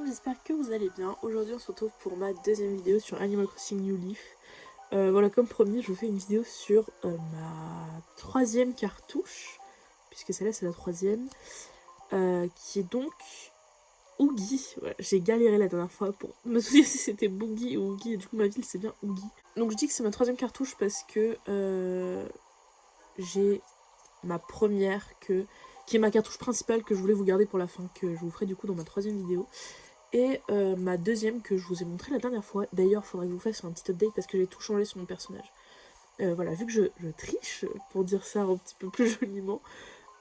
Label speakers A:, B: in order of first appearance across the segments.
A: j'espère que vous allez bien. Aujourd'hui on se retrouve pour ma deuxième vidéo sur Animal Crossing New Leaf. Voilà, comme promis, je vous fais une vidéo sur ma troisième cartouche, puisque celle-là c'est la troisième, qui est donc Oogie. Ouais, j'ai galéré la dernière fois pour me souvenir si c'était Boogie ou Oogie, et du coup ma ville c'est bien Oogie. Donc je dis que c'est ma troisième cartouche parce que j'ai ma première qui est ma cartouche principale que je voulais vous garder pour la fin, que je vous ferai du coup dans ma troisième vidéo. Et ma deuxième que je vous ai montré la dernière fois. D'ailleurs, il faudrait que je vous fasse un petit update parce que j'ai tout changé sur mon personnage. Voilà, vu que je triche, pour dire ça un petit peu plus joliment,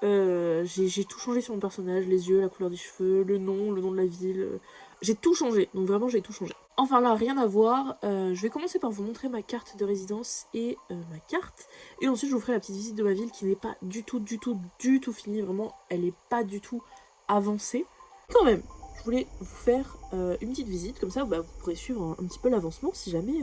A: j'ai tout changé sur mon personnage, les yeux, la couleur des cheveux, le nom de la ville. J'ai tout changé, donc vraiment j'ai tout changé. Enfin là, rien à voir, je vais commencer par vous montrer ma carte de résidence et ma carte. Et ensuite je vous ferai la petite visite de ma ville qui n'est pas du tout finie, vraiment, elle n'est pas du tout avancée. Quand même, je voulais vous faire une petite visite, comme ça vous pourrez suivre un petit peu l'avancement si jamais...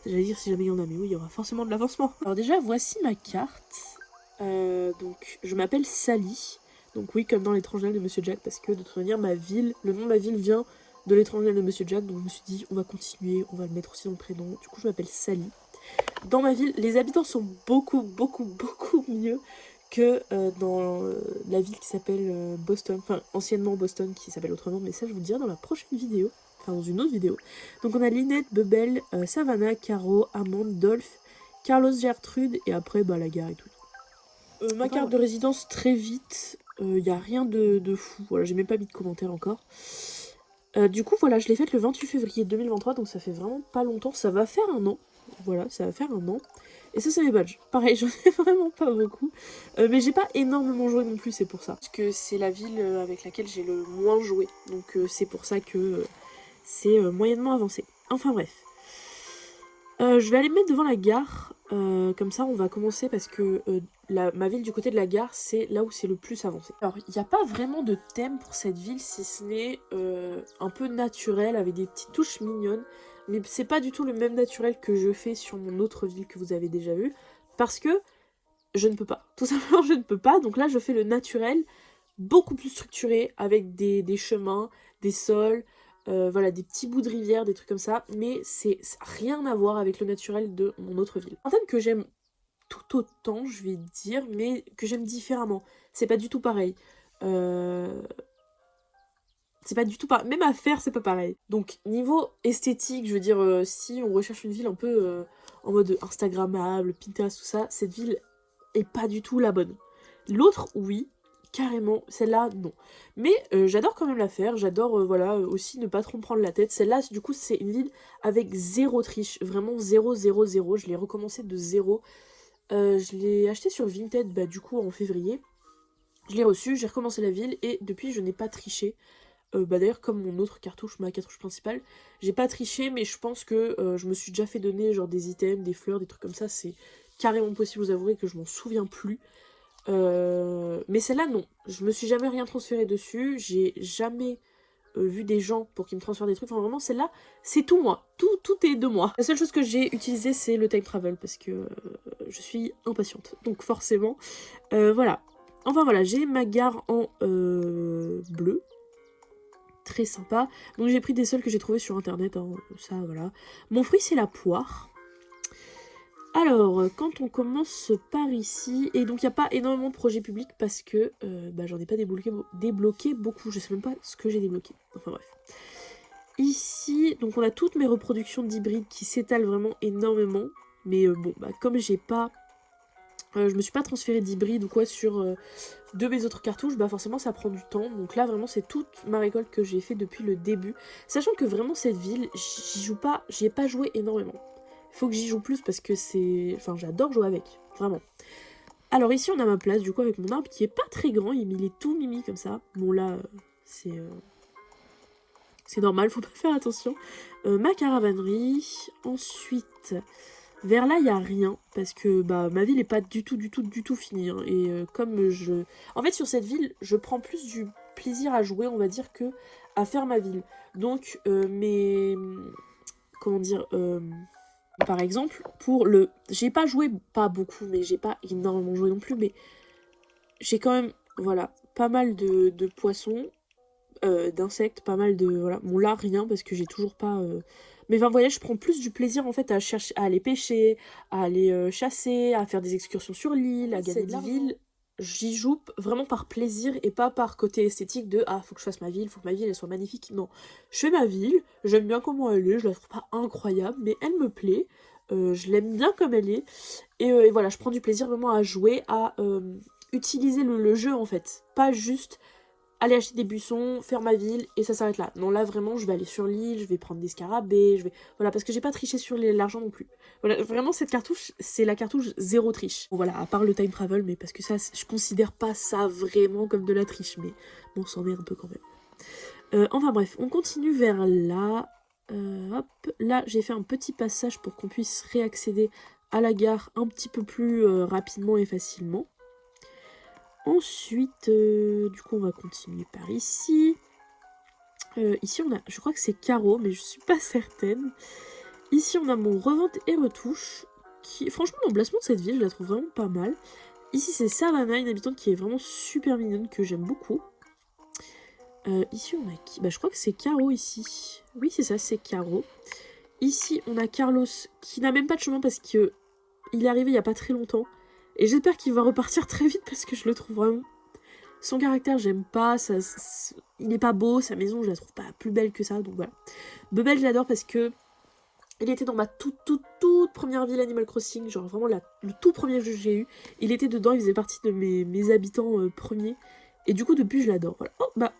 A: J'allais dire si jamais il y en a, mais oui, il y aura forcément de l'avancement. Alors déjà, voici ma carte. Donc, je m'appelle Sally. Donc oui, comme dans l'étrange Noël de Monsieur Jack, parce que de toute manière, le nom de ma ville vient de l'étrange Noël de Monsieur Jack, donc je me suis dit, on va continuer, on va le mettre aussi dans le prénom. Du coup, je m'appelle Sally. Dans ma ville, les habitants sont beaucoup mieux que dans la ville qui s'appelle Boston, enfin anciennement Boston, qui s'appelle autrement, mais ça je vous le dirai dans la prochaine vidéo, enfin dans une autre vidéo. Donc on a Lynette, Bebel, Savannah, Caro, Amande, Dolph, Carlos, Gertrude, et après la gare et tout. Ma carte de résidence très vite, il n'y a rien de fou, voilà, j'ai même pas mis de commentaire encore. Du coup voilà, je l'ai faite le 28 février 2023, donc ça fait vraiment pas longtemps, ça va faire un an. Voilà, ça va faire un an. Et ça, c'est mes badges. Pareil, j'en ai vraiment pas beaucoup. Mais j'ai pas énormément joué non plus, c'est pour ça. Parce que c'est la ville avec laquelle j'ai le moins joué. Donc c'est pour ça que c'est moyennement avancé. Enfin bref. Je vais aller me mettre devant la gare. Comme ça, on va commencer parce que ma ville du côté de la gare, c'est là où c'est le plus avancé. Alors, il n'y a pas vraiment de thème pour cette ville, si ce n'est un peu naturel, avec des petites touches mignonnes. Mais c'est pas du tout le même naturel que je fais sur mon autre ville que vous avez déjà vu. Parce que je ne peux pas. Tout simplement, je ne peux pas. Donc là, je fais le naturel, beaucoup plus structuré, avec des chemins, des sols, voilà, des petits bouts de rivière, des trucs comme ça. Mais ça n'a rien à voir avec le naturel de mon autre ville. Un thème que j'aime tout autant, je vais dire, mais que j'aime différemment. C'est pas du tout pareil. C'est pas du tout pareil. Même à faire, c'est pas pareil. Donc, niveau esthétique, je veux dire, si on recherche une ville un peu en mode Instagrammable, Pinterest, tout ça, cette ville est pas du tout la bonne. L'autre, oui, carrément. Celle-là, non. Mais j'adore quand même la faire. J'adore, voilà, aussi ne pas trop me prendre la tête. Celle-là, du coup, c'est une ville avec zéro triche. Vraiment zéro, zéro, zéro. Je l'ai recommencé de zéro. Je l'ai acheté sur Vinted, du coup, en février. Je l'ai reçu, j'ai recommencé la ville et depuis, je n'ai pas triché. D'ailleurs, comme mon autre cartouche, ma cartouche principale, j'ai pas triché, mais je pense que je me suis déjà fait donner genre des items, des fleurs, des trucs comme ça. C'est carrément possible, vous avouerez que je m'en souviens plus. Mais celle-là, non. Je me suis jamais rien transféré dessus. J'ai jamais vu des gens pour qu'ils me transfèrent des trucs. Enfin, vraiment, celle-là, c'est tout moi. Tout est de moi. La seule chose que j'ai utilisée, c'est le time travel parce que je suis impatiente. Donc forcément, voilà. Enfin voilà, j'ai ma gare en bleu. Très sympa. Donc j'ai pris des sols que j'ai trouvés sur internet, hein, ça voilà. Mon fruit c'est la poire. Alors, quand on commence par ici, et donc il n'y a pas énormément de projets publics parce que j'en ai pas débloqué beaucoup, je sais même pas ce que j'ai débloqué. Enfin bref. Ici, donc on a toutes mes reproductions d'hybrides qui s'étalent vraiment énormément. Mais comme j'ai pas... je me suis pas transféré d'hybride ou quoi sur de mes autres cartouches, forcément ça prend du temps. Donc là vraiment c'est toute ma récolte que j'ai fait depuis le début. Sachant que vraiment cette ville, j'y ai pas joué énormément. Il faut que j'y joue plus parce que c'est... Enfin j'adore jouer avec, vraiment. Alors ici on a ma place du coup avec mon arbre qui est pas très grand, il est tout mimi comme ça. Bon là c'est normal, faut pas faire attention. Ma caravanerie, ensuite... Vers là, il n'y a rien, parce que ma ville n'est pas du tout finie. Hein, et comme je... En fait, sur cette ville, je prends plus du plaisir à jouer, on va dire, que à faire ma ville. Donc, comment dire... par exemple, pour le... J'ai pas joué, pas beaucoup, mais j'ai pas énormément joué non plus, mais j'ai quand même, voilà, pas mal de poissons. d'insectes, pas mal de... Voilà, bon là rien parce que j'ai toujours pas... Mais enfin, vous voyez, je prends plus du plaisir en fait à chercher, à aller pêcher, à aller chasser, à faire des excursions sur l'île, à gagner de l'argent. Ville, j'y joue vraiment par plaisir et pas par côté esthétique de ah faut que je fasse ma ville, faut que ma ville elle soit magnifique. Non, je fais ma ville, j'aime bien comment elle est, je la trouve pas incroyable, mais elle me plaît, je l'aime bien comme elle est. Et voilà, je prends du plaisir vraiment à jouer, à utiliser le jeu en fait, pas juste aller acheter des buissons, faire ma ville, et ça s'arrête là. Non, là, vraiment, je vais aller sur l'île, je vais prendre des scarabées, je vais... Voilà, parce que j'ai pas triché sur l'argent non plus. Voilà, vraiment, cette cartouche, c'est la cartouche zéro triche. Bon, voilà, à part le time travel, mais parce que ça, je considère pas ça vraiment comme de la triche, mais bon, c'en est un peu quand même. Enfin bref, on continue vers là. Hop, là, j'ai fait un petit passage pour qu'on puisse réaccéder à la gare un petit peu plus rapidement et facilement. Ensuite, du coup, on va continuer par ici. Ici, on a, je crois que c'est Caro, mais je suis pas certaine. Ici, on a mon revente et retouche. Qui, franchement, l'emplacement de cette ville, je la trouve vraiment pas mal. Ici, c'est Savannah, une habitante qui est vraiment super mignonne, que j'aime beaucoup. Ici, on a qui? Bah, je crois que c'est Caro ici. Oui, c'est ça, c'est Caro. Ici, on a Carlos, qui n'a même pas de chemin parce que il est arrivé il y a pas très longtemps. Et j'espère qu'il va repartir très vite parce que je le trouve vraiment... Son caractère, j'aime pas, il est pas beau, sa maison, je la trouve pas plus belle que ça, donc voilà. Bebel, je l'adore parce que il était dans ma toute première ville Animal Crossing, genre vraiment le tout premier jeu que j'ai eu. Il était dedans, il faisait partie de mes habitants premiers. Et du coup, depuis, je l'adore. Voilà. Oh, bah.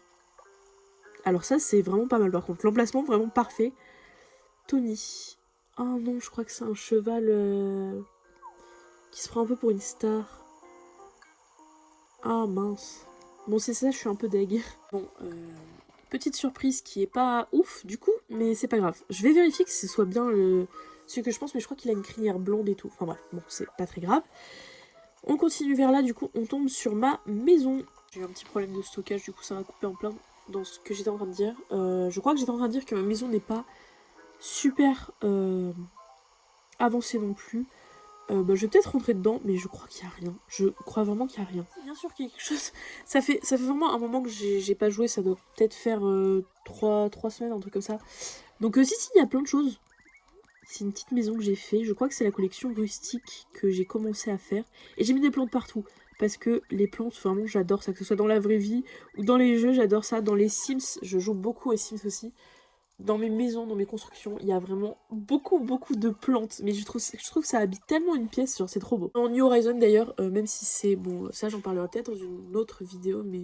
A: Alors ça, c'est vraiment pas mal par contre. L'emplacement, vraiment parfait. Tony. Oh non, je crois que c'est un cheval qui se prend un peu pour une star. Ah mince. Bon, c'est ça, je suis un peu deg. Bon, petite surprise qui est pas ouf, du coup, mais c'est pas grave. Je vais vérifier que ce soit bien ce que je pense, mais je crois qu'il a une crinière blonde et tout. Enfin bref, bon, c'est pas très grave. On continue vers là, du coup, on tombe sur ma maison. J'ai eu un petit problème de stockage, du coup, ça m'a coupé en plein dans ce que j'étais en train de dire. Je crois que j'étais en train de dire que ma maison n'est pas super avancée non plus. Bah, je vais peut-être rentrer dedans, mais je crois qu'il n'y a rien. Je crois vraiment qu'il n'y a rien. Bien sûr qu'il y a quelque chose. Ça fait vraiment un moment que j'ai pas joué. Ça doit peut-être faire 3 semaines, un truc comme ça. Donc si, il y a plein de choses. C'est une petite maison que j'ai fait. Je crois que c'est la collection rustique que j'ai commencé à faire. Et j'ai mis des plantes partout. Parce que les plantes, vraiment, j'adore ça. Que ce soit dans la vraie vie ou dans les jeux, j'adore ça. Dans les Sims, je joue beaucoup aux Sims aussi. Dans mes maisons, dans mes constructions, il y a vraiment beaucoup de plantes. Mais je trouve que ça habite tellement une pièce, genre c'est trop beau. En New Horizon d'ailleurs, même si c'est... Bon, ça j'en parlerai peut-être dans une autre vidéo, mais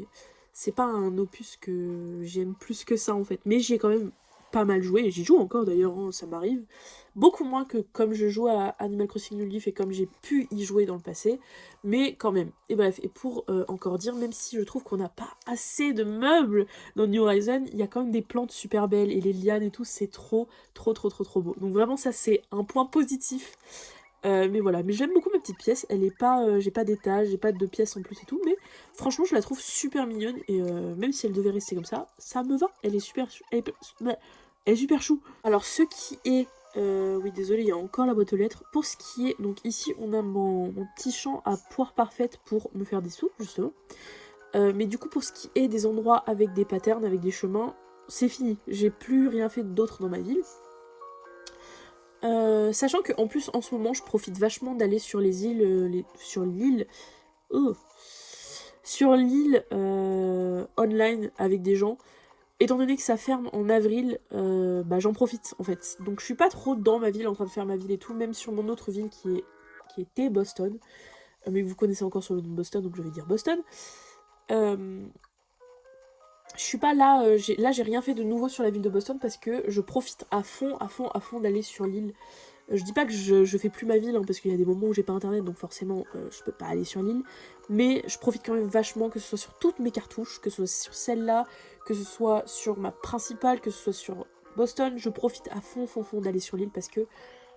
A: c'est pas un opus que j'aime plus que ça en fait. Mais j'y ai quand même pas mal joué, et j'y joue encore d'ailleurs, hein, ça m'arrive. Beaucoup moins que comme je joue à Animal Crossing New Leaf et comme j'ai pu y jouer dans le passé, mais quand même. Et bref, et pour encore dire, même si je trouve qu'on n'a pas assez de meubles dans New Horizon, il y a quand même des plantes super belles et les lianes et tout, c'est trop beau. Donc vraiment ça c'est un point positif. Mais voilà, mais j'aime beaucoup ma petite pièce, elle est pas, j'ai pas d'étage, j'ai pas de pièces en plus et tout, mais franchement je la trouve super mignonne et même si elle devait rester comme ça me va, elle est super chou. Alors ce qui est, oui désolé il y a encore la boîte aux lettres, pour ce qui est, donc ici on a mon petit champ à poire parfaite pour me faire des sous justement. Mais du coup pour ce qui est des endroits avec des patterns, avec des chemins, c'est fini, j'ai plus rien fait d'autre dans ma ville. Sachant qu'en plus en ce moment je profite vachement d'aller sur les îles, sur l'île online avec des gens. Étant donné que ça ferme en avril, bah j'en profite en fait. Donc je suis pas trop dans ma ville en train de faire ma ville et tout, même sur mon autre ville qui était Boston. Mais vous connaissez encore sur le nom de Boston, donc je vais dire Boston. Je suis pas là, j'ai rien fait de nouveau sur la ville de Boston parce que je profite à fond d'aller sur l'île. Je dis pas que je fais plus ma ville, hein, parce qu'il y a des moments où j'ai pas internet, donc forcément je peux pas aller sur l'île. Mais je profite quand même vachement, que ce soit sur toutes mes cartouches, que ce soit sur celle-là, que ce soit sur ma principale, que ce soit sur Boston. Je profite à fond d'aller sur l'île parce que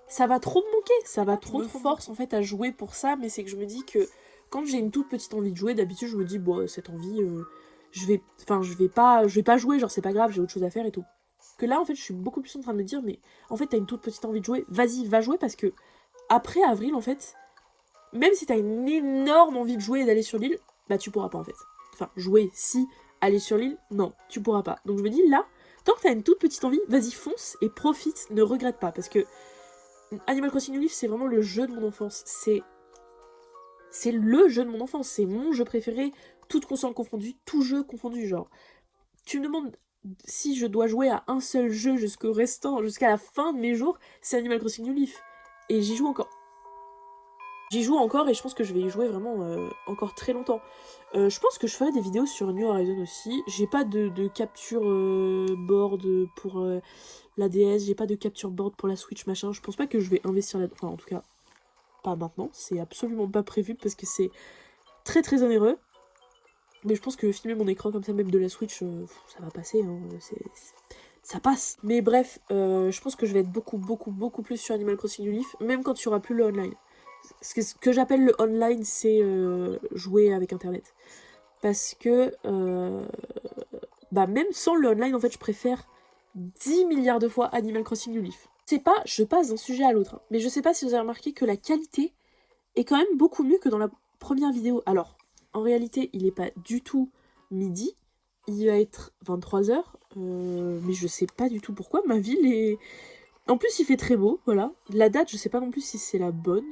A: ça va trop me manquer, ça va trop de force en fait à jouer pour ça, mais c'est que je me dis que quand j'ai une toute petite envie de jouer, d'habitude je me dis bon cette envie, je vais pas jouer, genre c'est pas grave, j'ai autre chose à faire et tout. Que là en fait je suis beaucoup plus en train de me dire mais en fait t'as une toute petite envie de jouer, vas-y va jouer parce que après avril en fait, même si t'as une énorme envie de jouer et d'aller sur l'île, bah tu pourras pas en fait. Enfin jouer si, Aller sur l'île, non, tu pourras pas. Donc je me dis là, tant que t'as une toute petite envie, vas-y fonce et profite, ne regrette pas. Parce que Animal Crossing New Leaf, c'est vraiment le jeu de mon enfance. C'est le jeu de mon enfance, c'est mon jeu préféré, toutes consoles confondues, tout jeu confondu, genre. Tu me demandes si je dois jouer à un seul jeu jusqu'au restant, jusqu'à la fin de mes jours, c'est Animal Crossing New Leaf. Et j'y joue encore. J'y joue encore et je pense que je vais y jouer vraiment encore très longtemps. Je pense que je ferai des vidéos sur New Horizon aussi. J'ai pas de capture board pour la DS, j'ai pas de capture board pour la Switch, machin. Je pense pas que je vais investir là-dedans. Enfin, en tout cas, pas maintenant. C'est absolument pas prévu parce que c'est très très onéreux. Mais je pense que filmer mon écran comme ça, même de la Switch, ça va passer. Hein. Ça passe. Mais bref, je pense que je vais être beaucoup plus sur Animal Crossing New Leaf, même quand il y aura plus le online. Ce que j'appelle le online, c'est jouer avec internet. Parce que, même sans le online, en fait, je préfère 10 milliards de fois Animal Crossing New Leaf. C'est pas, je passe d'un sujet à l'autre, hein, mais je sais pas si vous avez remarqué que la qualité est quand même beaucoup mieux que dans la première vidéo. Alors, en réalité, il est pas du tout midi, il va être 23h, mais je sais pas du tout pourquoi, ma ville est... En plus, il fait très beau, voilà. La date, je sais pas non plus si c'est la bonne.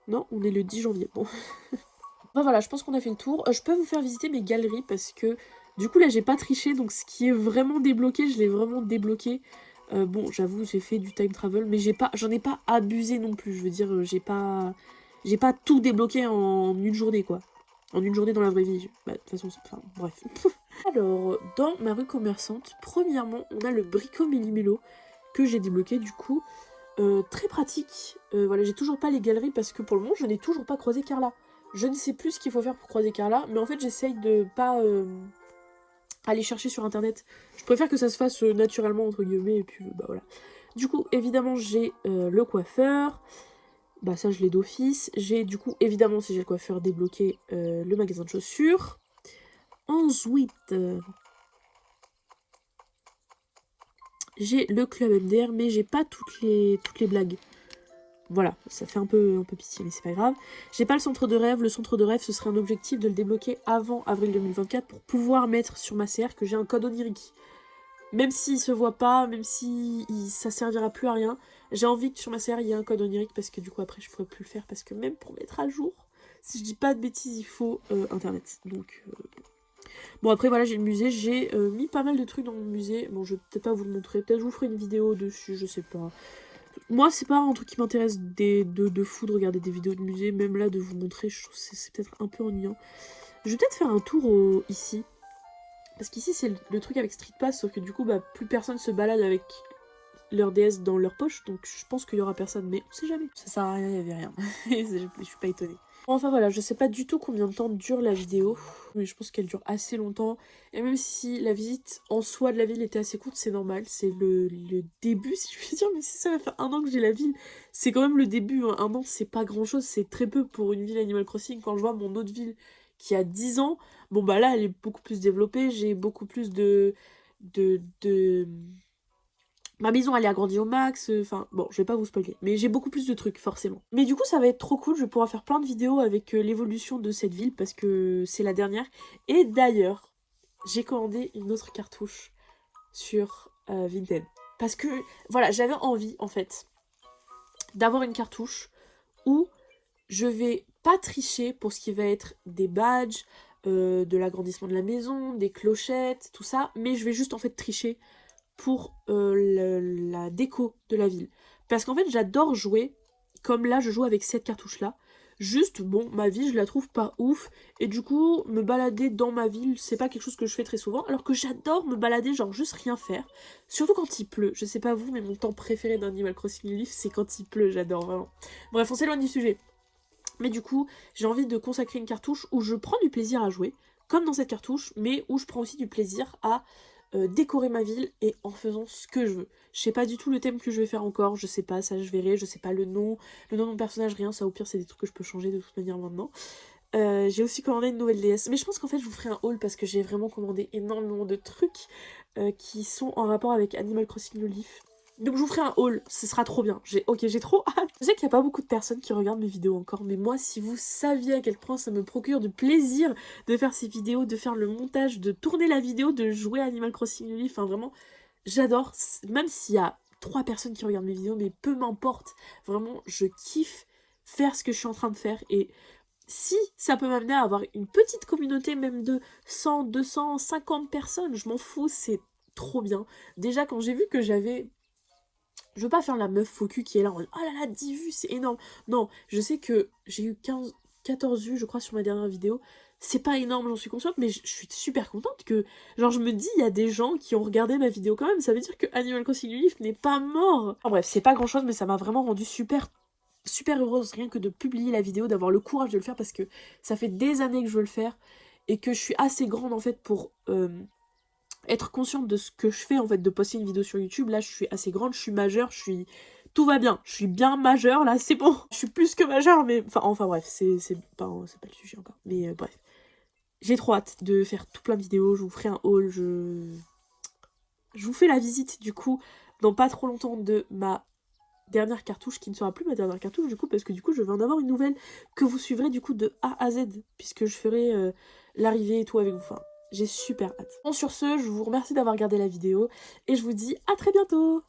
A: Non, on est le 10 janvier, bon. Enfin voilà, je pense qu'on a fait le tour. Je peux vous faire visiter mes galeries parce que du coup là j'ai pas triché, donc ce qui est vraiment débloqué, je l'ai vraiment débloqué. Bon, j'avoue, j'ai fait du time travel, mais j'en ai pas abusé non plus. Je veux dire, j'ai pas tout débloqué en une journée quoi. En une journée dans la vraie vie. Bah, de toute façon, enfin bref. Alors, dans ma rue commerçante, premièrement, on a le Brico Méli-Mélo que j'ai débloqué du coup. Très pratique. Voilà, j'ai toujours pas les galeries parce que pour le moment, je n'ai toujours pas croisé Carla. Je ne sais plus ce qu'il faut faire pour croiser Carla, mais en fait, j'essaye de pas aller chercher sur internet. Je préfère que ça se fasse naturellement, entre guillemets, et puis bah voilà. Du coup, évidemment, j'ai le coiffeur. Bah ça, je l'ai d'office. J'ai du coup, évidemment, si j'ai le coiffeur, débloqué le magasin de chaussures. Ensuite, j'ai le club MDR, mais j'ai pas toutes les blagues. Voilà, ça fait un peu pitié, mais c'est pas grave. J'ai pas le centre de rêve. Le centre de rêve, ce serait un objectif de le débloquer avant avril 2024 pour pouvoir mettre sur ma CR que j'ai un code onirique. Même s'il se voit pas, même si ça servira plus à rien, j'ai envie que sur ma CR il y ait un code onirique parce que du coup après je pourrais plus le faire parce que même pour mettre à jour, si je dis pas de bêtises, il faut internet. Donc bon après voilà, j'ai le musée, j'ai mis pas mal de trucs dans mon musée. Bon, je vais peut-être pas vous le montrer, peut-être je vous ferai une vidéo dessus, je sais pas. Moi, c'est pas un truc qui m'intéresse de fou de regarder des vidéos de musée, même là de vous montrer, je trouve que c'est peut-être un peu ennuyant. Je vais peut-être faire un tour ici. Parce qu'ici, c'est le truc avec Street Pass, sauf que du coup, plus personne se balade avec leur DS dans leur poche, donc je pense qu'il y aura personne, mais on sait jamais. Ça sert à rien, il y avait rien. Je suis pas étonnée. Enfin voilà, je sais pas du tout combien de temps dure la vidéo, mais je pense qu'elle dure assez longtemps. Et même si la visite en soi de la ville était assez courte, c'est normal, c'est le début si je puis dire, mais si ça va faire un an que j'ai la ville, c'est quand même le début, hein. Un an c'est pas grand chose, c'est très peu pour une ville Animal Crossing. Quand je vois mon autre ville qui a 10 ans, bon bah là elle est beaucoup plus développée, j'ai beaucoup plus de ma maison elle est agrandie au max, enfin bon je vais pas vous spoiler, mais j'ai beaucoup plus de trucs forcément. Mais du coup ça va être trop cool, je vais pouvoir faire plein de vidéos avec l'évolution de cette ville parce que c'est la dernière. Et d'ailleurs, j'ai commandé une autre cartouche sur Vinted. Parce que voilà, j'avais envie en fait d'avoir une cartouche où je vais pas tricher pour ce qui va être des badges, de l'agrandissement de la maison, des clochettes, tout ça, mais je vais juste en fait tricher pour la déco de la ville. Parce qu'en fait, j'adore jouer, comme là, je joue avec cette cartouche-là. Juste, bon, ma vie, je la trouve pas ouf. Et du coup, me balader dans ma ville, c'est pas quelque chose que je fais très souvent. Alors que j'adore me balader, genre juste rien faire. Surtout quand il pleut. Je sais pas vous, mais mon temps préféré d'Animal Crossing New Leaf, c'est quand il pleut. J'adore vraiment. Bref, on s'éloigne du sujet. Mais du coup, j'ai envie de consacrer une cartouche où je prends du plaisir à jouer, comme dans cette cartouche, mais où je prends aussi du plaisir à décorer ma ville et en faisant ce que je veux. Je sais pas du tout le thème que je vais faire encore, je sais pas, ça je verrai, je sais pas le nom de mon personnage, rien, ça au pire c'est des trucs que je peux changer de toute manière maintenant. J'ai aussi commandé une nouvelle DS, mais je pense qu'en fait je vous ferai un haul parce que j'ai vraiment commandé énormément de trucs qui sont en rapport avec Animal Crossing New Leaf. Donc je vous ferai un haul, ce sera trop bien. J'ai trop hâte. Je sais qu'il n'y a pas beaucoup de personnes qui regardent mes vidéos encore, mais moi, si vous saviez à quel point ça me procure du plaisir de faire ces vidéos, de faire le montage, de tourner la vidéo, de jouer à Animal Crossing New Leaf, enfin vraiment, j'adore. Même s'il y a 3 personnes qui regardent mes vidéos, mais peu m'importe. Vraiment, je kiffe faire ce que je suis en train de faire. Et si ça peut m'amener à avoir une petite communauté, même de 100, 200, 50 personnes, je m'en fous, c'est trop bien. Déjà, quand j'ai vu que j'avais... Je veux pas faire la meuf faux cul qui est là en mode oh là là, 10 vues, c'est énorme. Non, je sais que j'ai eu 14 vues, je crois, sur ma dernière vidéo. C'est pas énorme, j'en suis consciente, mais je suis super contente que... Genre, je me dis, il y a des gens qui ont regardé ma vidéo quand même. Ça veut dire que Animal Crossing New Leaf n'est pas mort. Enfin bref, c'est pas grand-chose, mais ça m'a vraiment rendue super heureuse, rien que de publier la vidéo, d'avoir le courage de le faire, parce que ça fait des années que je veux le faire, et que je suis assez grande, en fait, pour... être consciente de ce que je fais, en fait, de poster une vidéo sur YouTube. Là, je suis assez grande, je suis majeure, tout va bien, je suis bien majeure, là, c'est bon. Je suis plus que majeure, mais... Enfin bref, c'est pas le sujet encore. Mais bref. J'ai trop hâte de faire tout plein de vidéos, je vous ferai un haul, je vous fais la visite, du coup, dans pas trop longtemps, de ma dernière cartouche, qui ne sera plus ma dernière cartouche, du coup, parce que du coup, je vais en avoir une nouvelle que vous suivrez, du coup, de A à Z, puisque je ferai l'arrivée et tout avec vous. Enfin, j'ai super hâte. Bon, sur ce, je vous remercie d'avoir regardé la vidéo, et je vous dis à très bientôt!